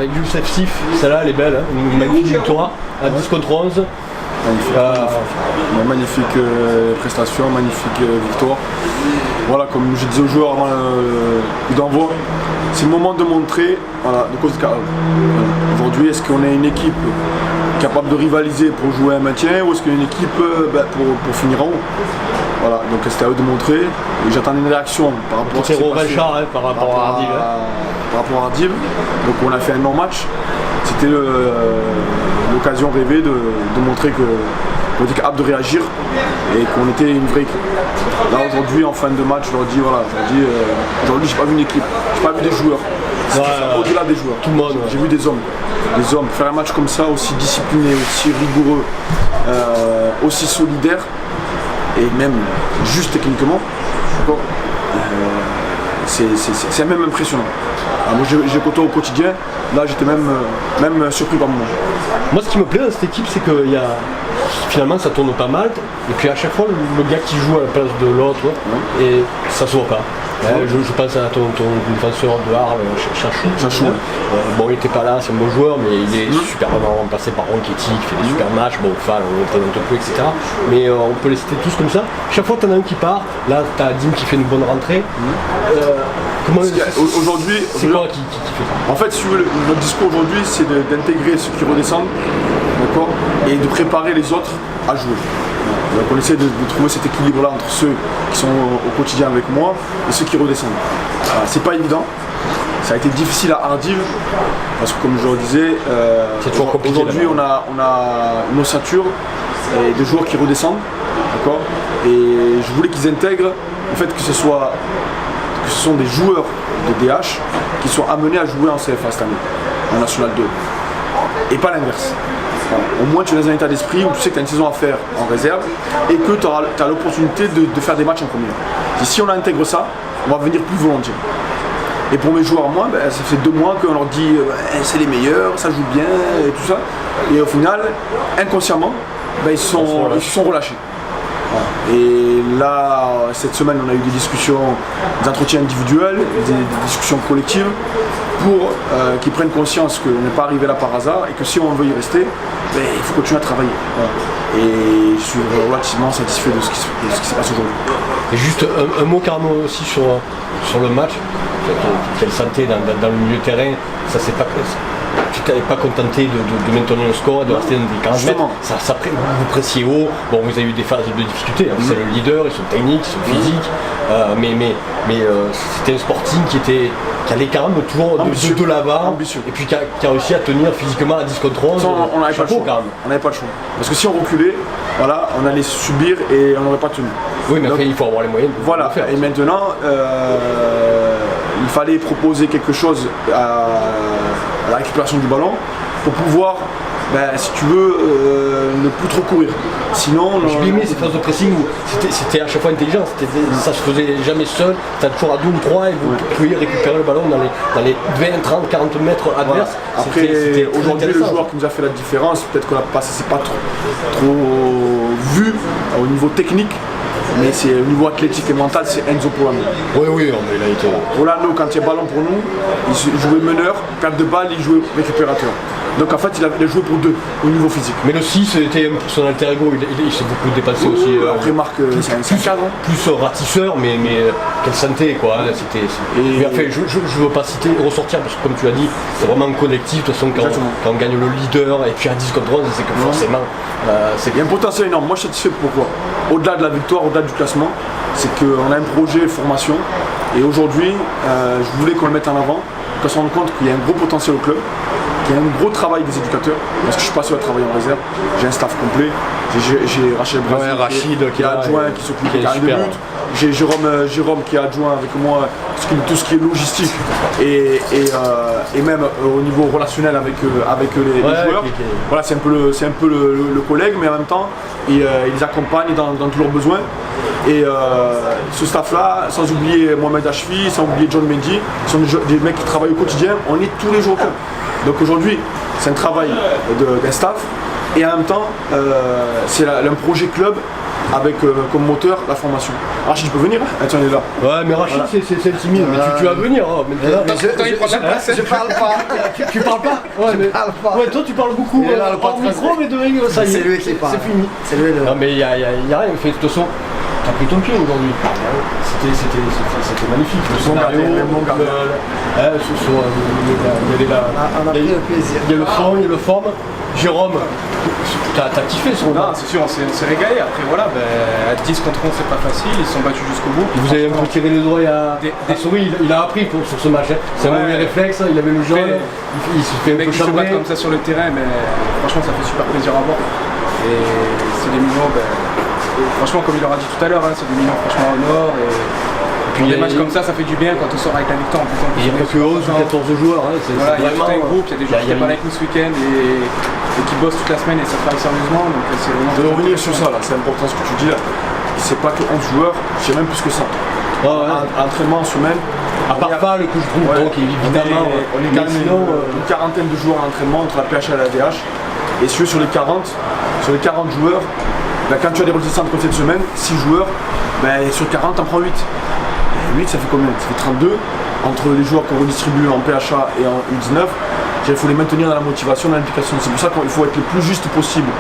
avec Youssef Sif, celle-là elle est belle, hein, une magnifique victoire à 10 contre 11. Magnifique prestation, magnifique victoire. Voilà, comme je disais aux joueurs avant le coup d'envoi, c'est le moment de montrer de quoi c'est capable. Aujourd'hui, est-ce qu'on est une équipe capable de rivaliser pour jouer un maintien ou est-ce qu'on est une équipe pour finir en haut? Voilà, donc c'était à eux de montrer et j'attendais une réaction par rapport à ce qui s'est passé, par rapport à Ardiv. Par rapport à Ardiv. Donc on a fait un non-match. C'était l'occasion rêvée de montrer qu'on était capable de réagir et qu'on était une vraie équipe. Là aujourd'hui en fin de match, je leur dis voilà, aujourd'hui j'ai pas vu une équipe, j'ai pas vu des joueurs. Au-delà des joueurs, tout le monde. J'ai vu des hommes. Faire un match comme ça, aussi discipliné, aussi rigoureux, aussi solidaire et même juste techniquement, c'est même impressionnant. Alors moi j'ai côtoyé au quotidien, là j'étais même surpris par moment. Moi ce qui me plaît dans cette équipe c'est que finalement ça tourne pas mal et puis à chaque fois le gars qui joue à la place de l'autre et ça se voit pas. Je pense à ton défenseur de Arles, Chachou. Bon, il n'était pas là, c'est un bon joueur, mais il est superbement remplacé par Ronchetti qui fait des super matchs. Bon, Fall, on le présente peu, etc. Mais on peut les citer tous comme ça. Chaque fois, tu en as un qui part. Là, tu as Dim qui fait une bonne rentrée. Aujourd'hui, c'est quoi qui fait ça? En fait, si notre discours aujourd'hui, c'est d'intégrer ceux qui redescendent, d'accord, et de préparer les autres à jouer. Donc on essaie de trouver cet équilibre-là entre ceux qui sont au quotidien avec moi et ceux qui redescendent. C'est pas évident, ça a été difficile à Ardiv, parce que comme je le disais, aujourd'hui on a une ossature et des joueurs qui redescendent, d'accord, et je voulais qu'ils intègrent le fait que ce sont des joueurs de DH qui sont amenés à jouer en CFA cette année, en National 2, et pas l'inverse. Au moins tu es dans un état d'esprit où tu sais que tu as une saison à faire en réserve et que tu as l'opportunité de faire des matchs en premier. Et si on intègre ça, on va venir plus volontiers. Et pour mes joueurs, moi, ça fait 2 mois qu'on leur dit c'est les meilleurs, ça joue bien et tout ça. Et au final, inconsciemment, ils se sont relâchés. Et là, cette semaine, on a eu des discussions, des entretiens individuels, des discussions collectives pour qu'ils prennent conscience qu'on n'est pas arrivé là par hasard et que si on veut y rester, il faut continuer à travailler. Et je suis relativement satisfait de ce qui se passe aujourd'hui. Et juste un mot carrément aussi sur le match, quelle santé dans le milieu de terrain, ça c'est pas tu t'avais pas contenté de maintenir le score, de rester dans des 40 mètres, vous pressiez haut, bon vous avez eu des phases de difficulté, c'est le leader, ils sont techniques, ils sont physiques, mais c'était un Sporting qui allait quand même toujours de l'avant, et puis qui a réussi à tenir physiquement à 10 contre 11, on n'avait pas le choix, on n'avait pas le choix, parce que si on reculait, voilà, on allait subir et on n'aurait pas tenu. Oui mais après il faut avoir les moyens de le faire. Et maintenant, il fallait proposer quelque chose à la récupération du ballon pour pouvoir, si tu veux, ne plus trop courir. Sinon, j'ai bien aimé ces phases de pressing où c'était à chaque fois intelligent, ça se faisait jamais seul, tu as toujours à 2 ou 3 et vous pouviez récupérer le ballon dans les 20, 30, 40 mètres adverses. Voilà. Après, aujourd'hui, le joueur qui nous a fait la différence, peut-être qu'on n'a pas trop vu au niveau technique, mais c'est au niveau athlétique et mental, c'est Enzo Polano. Oui, il a été. Polano, quand il y a ballon pour nous, il jouait meneur, perte de balle, il jouait récupérateur. Donc en fait, il a joué pour 2 au niveau physique. Mais le 6 était son alter ego, il s'est beaucoup dépassé aussi. Après Marc, c'est un cadre. Plus ratisseur, mais quelle santé quoi. Mais enfin, je veux pas ressortir parce que comme tu as dit, c'est vraiment un collectif. De toute façon, quand on gagne le leader et puis à 10 contre 11, c'est que forcément. Il y a un potentiel énorme. Moi je suis satisfait pourquoi. Au-delà de la victoire, au-delà du classement, c'est qu'on a un projet formation et aujourd'hui, je voulais qu'on le mette en avant, qu'on se rende compte qu'il y a un gros potentiel au club. Il y a un gros travail des éducateurs, parce que je suis pas seul à travailler en réserve, j'ai un staff complet, j'ai Rachel Brazil qui est adjoint, qui s'occupe des carrières de but, j'ai Jérôme qui est adjoint avec moi, tout ce qui est logistique et même au niveau relationnel avec les joueurs. Voilà, c'est un peu le collègue, mais en même temps, il les accompagne dans tous leurs besoins. Et ce staff-là, sans oublier Mohamed Achfi, sans oublier John Mendy, sont des mecs qui travaillent au quotidien, on est tous les jours au club. Donc aujourd'hui, c'est un travail d'un staff et en même temps, c'est un projet club avec comme moteur la formation. Rachid, tu peux venir? Ah, tiens, il est là. Ouais, mais Rachid, c'est timide, mais tu vas venir. Hein, Je parle pas. Tu parles pas? Ouais, mais parle pas. Ouais, toi tu parles beaucoup hors micro, mais de ça y est. C'est lui qui parle. C'est fini. C'est lui le. Non, mais y a rien. De toute façon, t'as pris ton pied aujourd'hui. C'était magnifique. Le scénario, il y avait le plaisir. Il y a le fond, il y a le forme. Jérôme, t'as kiffé ce Non, c'est sûr, on s'est régalé. Après, voilà, à 10 contre 11, c'est pas facile. Ils se sont battus jusqu'au bout. Vous avez un peu tiré les oreilles à Souris, il a appris sur ce match. Hein. C'est un mauvais réflexe, il avait le jaune, il se fait un peu chambrer. Comme ça sur le terrain, mais franchement, ça fait super plaisir à voir. Et c'est des millions, franchement, comme il leur a dit tout à l'heure, c'est des millions franchement en or. Et puis des matchs comme ça fait du bien quand on sort avec la victoire. Il n'y a pas que 11 ou 14 joueurs. Hein. Voilà, il y a tout un groupe, il y a des joueurs qui sont pas avec nous ce week-end et qui bossent toute la semaine et ça travaille sérieusement. Donc c'est vraiment. Je vais revenir sur ça, là, c'est important ce que tu dis là. C'est pas que 11 joueurs, c'est même plus que ça. Entraînement en semaine. À part pas le coup je trouve, donc évidemment. On est quand même une quarantaine de joueurs en entraînement entre la PH et la DH. Et sur les 40 joueurs, quand tu as des résultats entre cette semaine, 6 joueurs, sur 40 t'en prends 8. Et 8 ça fait combien? Ça fait 32 entre les joueurs qu'on redistribue en PHA et en U19. Il faut les maintenir dans la motivation, dans l'implication. C'est pour ça qu'il faut être le plus juste possible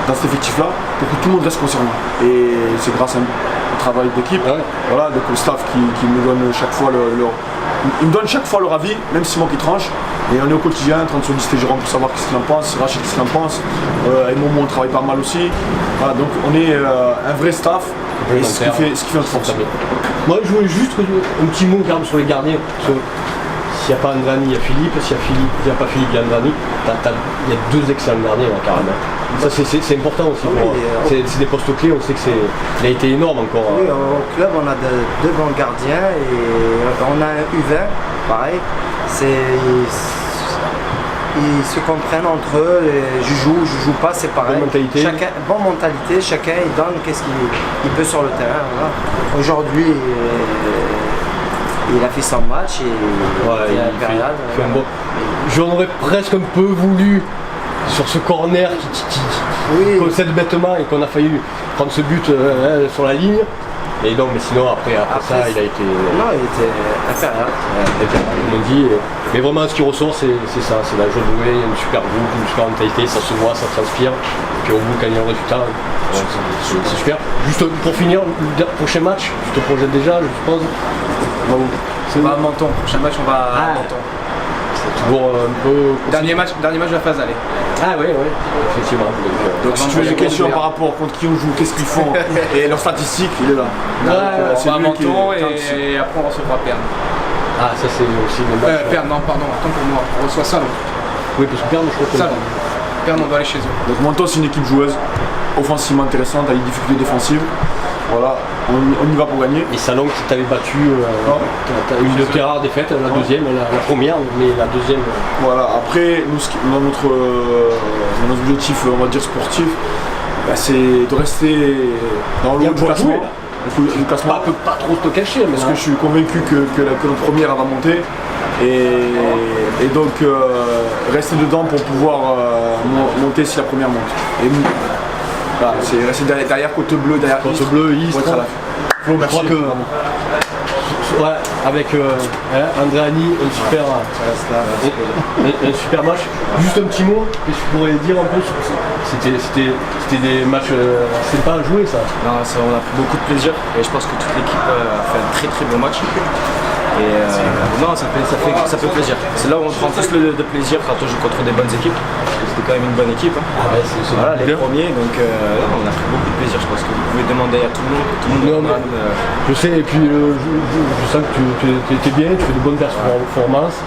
dans cet effectif-là pour que tout le monde reste concerné. Et c'est grâce à un travail d'équipe, voilà, donc le staff qui me donne chaque fois ils me donnent chaque fois leur avis, même si c'est moi qui tranche. Et on est au quotidien en train de solliciter Jérôme pour savoir ce qu'il en pense, Rachid ce qu'il en pense. Et Momo on travaille pas mal aussi. Voilà, donc on est un vrai staff et ce qui fait notre force. Moi je voulais juste un petit mot quand même sur les gardiens. S'il n'y a pas Andrani, il y a Philippe. S'il n'y a pas Philippe, il y a Andrani. Il y a 2 excellents gardiens là, carrément. Ça c'est important aussi. C'est des postes clés, on sait que il a été énorme encore. Oui, au club on a 2 bons gardiens et on a un U20, pareil. Ils se comprennent entre eux, je joue pas, c'est pareil. Bonne mentalité, chacun il donne qu'est-ce qu'il peut sur le terrain. Voilà. Aujourd'hui, il a fait son match et il a fait un bon. J'en aurais presque un peu voulu sur ce corner qui concède bêtement et qu'on a failli prendre ce but sur la ligne. Et donc, mais sinon après ça, il a été. Non, il était inférieur. Comme on dit. Mais vraiment, ce qui ressort, c'est ça, c'est la joie de jouer, une super groupe, une super mentalité, ça se voit, ça transpire. Et puis au bout, quand il y a un résultat, c'est super. Juste pour finir, le prochain match, tu te projettes déjà, je suppose. On va à Menton. Prochain match, on va à Menton. C'est toujours un peu. Dernier match de la phase aller. Ah oui, effectivement. Donc si tu veux des questions par rapport contre qui on joue, qu'est-ce qu'ils font et leurs statistiques, il est là. On va à Menton et après on recevra Perne. Ah ça c'est aussi le match. Perne, non pardon, attends pour moi, on reçoit Salon. Oui parce que Perne je crois que Perne on doit aller chez eux. Donc Menton c'est une équipe joueuse, offensivement intéressante, avec des difficultés défensives. Voilà, on y va pour gagner. Et Salon qui t'avait battu, une de tes rares défaites, la deuxième, la première, mais la deuxième. Voilà, après, nous, notre objectif, on va dire sportif, c'est de rester dans le haut du classement. Le classement peut pas trop te cacher, parce que je suis convaincu que notre première va monter. Et donc rester dedans pour pouvoir monter si la première monte. Et voilà, c'est rester derrière côte bleue, derrière côte bleue, Istres. Je crois que avec Andrani, un super match. Juste un petit mot que je pourrais dire un peu. C'était des matchs sympas à jouer ça. Non, on a pris beaucoup de plaisir et je pense que toute l'équipe a fait un très très bon match. Et non, ça fait plaisir. C'est là où on prend plus de plaisir quand on joue contre des bonnes équipes. C'était quand même une bonne équipe. Voilà, les premiers, donc on a pris beaucoup de plaisir. Je pense que vous pouvez demander à tout le monde. Je sais, et puis je sens que tu es bien, tu fais de bonnes performances.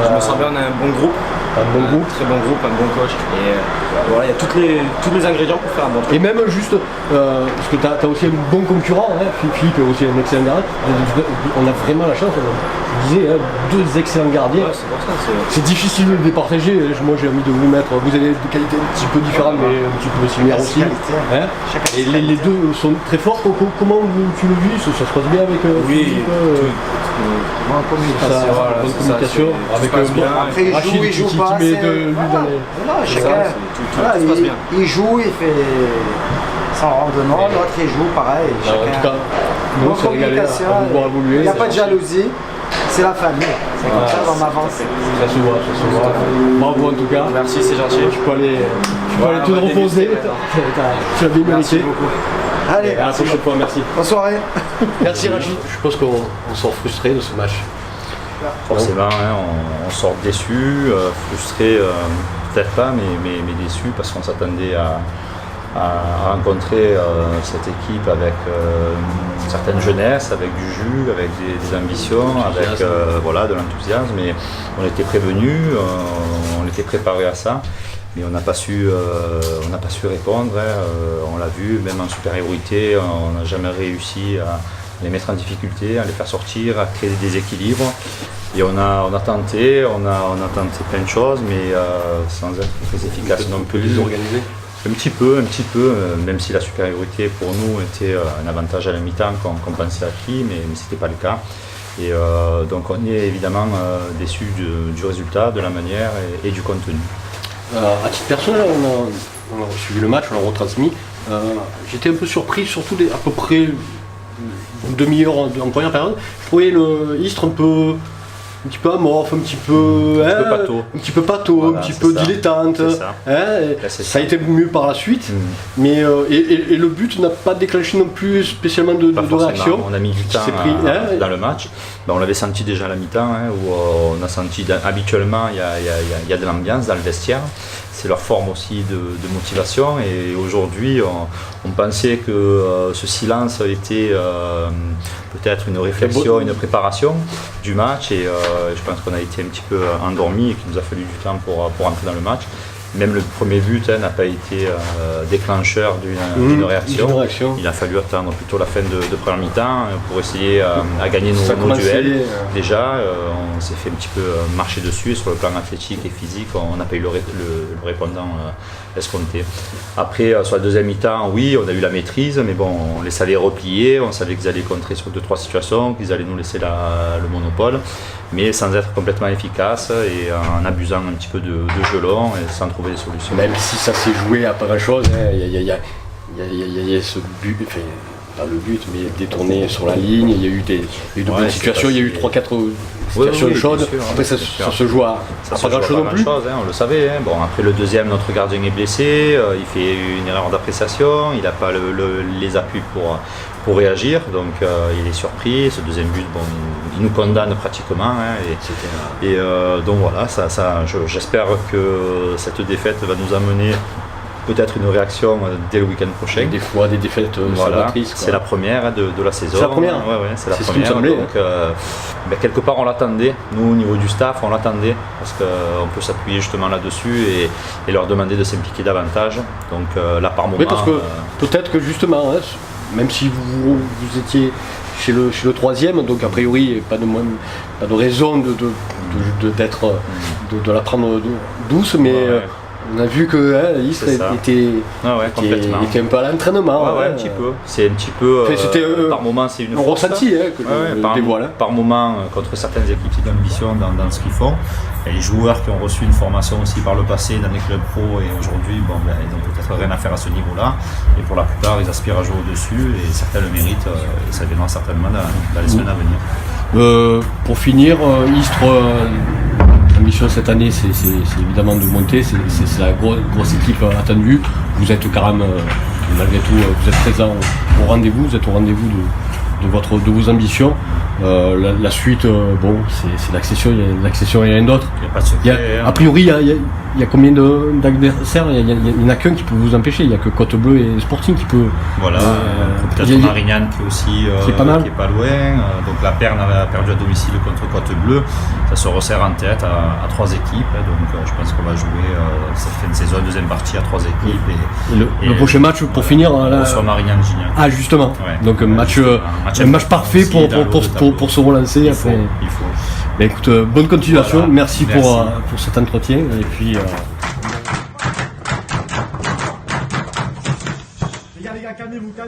Je me sens bien, on a un bon groupe. Un bon groupe. Très bon groupe, un bon coach. Et voilà, il y a tous les ingrédients pour faire un bon truc. Et même juste, parce que tu as aussi un bon concurrent, Philippe est aussi un excellent gardien. On a vraiment la chance, je disais, 2 excellents gardiens. Ouais, c'est pour ça. C'est difficile de les départager. Moi j'ai envie de vous mettre, vous avez des qualités un petit peu différentes, mais un petit peu similaires aussi. Et les deux sont très forts. Comment tu le vis? Ça se passe bien avec Philippe? En communication. Avec Rachid il joue pas. Chacun. Il joue, il fait. sans rendement, l'autre il joue pareil. En tout cas, nous on s'est régalé à vous voir évoluer. Il n'y a pas de jalousie, c'est la famille. C'est comme ça qu'on avance. Ça se voit, ça se voit. Bravo en tout cas. Merci, c'est gentil. Tu peux aller te reposer. Tu as bien mérité. Allez, à la prochaine fois, merci. bonne soirée. Merci Rachid. Je pense qu'on sort frustré de ce match. Forcément, hein, on sort déçu, frustré, peut-être pas, mais déçu parce qu'on s'attendait à rencontrer cette équipe avec une certaine jeunesse, avec du jus, avec des ambitions, avec voilà, de l'enthousiasme. Mais on était prévenus, on était préparés à ça. Mais on n'a pas su répondre. Hein. On l'a vu, même en supériorité, on n'a jamais réussi à les mettre en difficulté, à les faire sortir, à créer des déséquilibres. Et on a tenté plein de choses, mais sans être très efficace non plus. Désorganisé. Un petit peu, même si la supériorité pour nous était un avantage à la mi-temps qu'on pensait acquis, mais ce n'était pas le cas. Et donc on est évidemment déçus du résultat, de la manière et du contenu. À titre personnel, on a suivi le match, on l'a retransmis. J'étais un peu surpris, surtout à peu près une demi-heure en première période. Je trouvais le Istres un petit peu amorphe, un petit peu pâteau, voilà, un petit peu dilettante. Ça a été mieux par la suite, mais et le but n'a pas déclenché non plus spécialement de réaction. On a mis du temps dans le match. On l'avait senti déjà à la mi-temps, où on a senti habituellement il y a de l'ambiance dans le vestiaire. C'est leur forme aussi de motivation, et aujourd'hui on pensait que ce silence était peut-être une réflexion, une préparation du match, et je pense qu'on a été un petit peu endormi et qu'il nous a fallu du temps pour entrer dans le match. Même le premier but n'a pas été déclencheur d'une réaction. Il a fallu attendre plutôt la fin de première mi-temps pour essayer à gagner nos duels. Déjà, on s'est fait un petit peu marcher dessus, et sur le plan athlétique et physique, on n'a pas eu le répondant escompté. Après, sur la deuxième mi-temps, oui, on a eu la maîtrise, mais bon, on les savait replier, on savait qu'ils allaient contrer sur 2-3 situations, qu'ils allaient nous laisser le monopole, mais sans être complètement efficace et en abusant un petit peu de jeu long et sans trouver des solutions. Même si ça s'est joué à pas grand-chose, il y a ce but, enfin, pas le but, mais détourné sur la ligne, il y a eu de bonnes situations, il y a eu 3-4 situations chaudes. Après ça se joue à pas grand-chose non plus. On le savait. Bon, après le deuxième, notre gardien est blessé, il fait une erreur d'appréciation, il n'a pas les appuis pour réagir, donc il est surpris. Ce deuxième but, bon, il nous condamne pratiquement, donc voilà, j'espère que cette défaite va nous amener peut-être une réaction dès le week-end prochain. Des fois des défaites salvatrices. C'est la première de la saison. C'est la première. C'est la première. Donc quelque part on l'attendait. Nous au niveau du staff on l'attendait parce qu'on peut s'appuyer justement là-dessus et leur demander de s'impliquer davantage. Donc là par moment. Oui, parce que peut-être que justement, même si vous étiez chez le troisième, donc a priori pas de raison de la prendre douce, mais on a vu que Istres était un peu à l'entraînement. Un petit peu. C'est un petit peu. Par moment, c'est une force. Ressenti par moment, contre certaines équipes, c'est d'ambition dans ce qu'ils font. Et les joueurs qui ont reçu une formation aussi par le passé dans les clubs pro et aujourd'hui, ils n'ont peut-être rien à faire à ce niveau-là. Et pour la plupart, ils aspirent à jouer au-dessus et certains le méritent. Et ça viendra certainement dans les semaines à venir. Pour finir, Istres. L'ambition cette année, c'est évidemment de monter, c'est la grosse équipe attendue. Vous êtes quand même, malgré tout, vous êtes présent au rendez-vous, vous êtes au rendez-vous de vos ambitions. La suite, c'est l'accession, il y a l'accession et rien d'autre. Il n'y a pas de secret. A priori, il y a combien d'adversaires? Il n'y en a qu'un qui peut vous empêcher, il n'y a que Côte-Bleue et Sporting qui peut. Voilà, peut-être Marignane qui est aussi qui est pas loin. Donc la Perne a perdu à domicile contre Côte-Bleue. Ça se resserre en tête à 3 équipes. Donc je pense qu'on va jouer cette fin de saison, deuxième partie à 3 équipes. Et le prochain match pour finir sur Marignane-Gignac. Ah justement. Ouais. Donc un match parfait pour se relancer. Il faut. Ben, écoute, bonne continuation. Voilà. Merci. Pour cet entretien. Et puis. Les gars, calmez-vous là.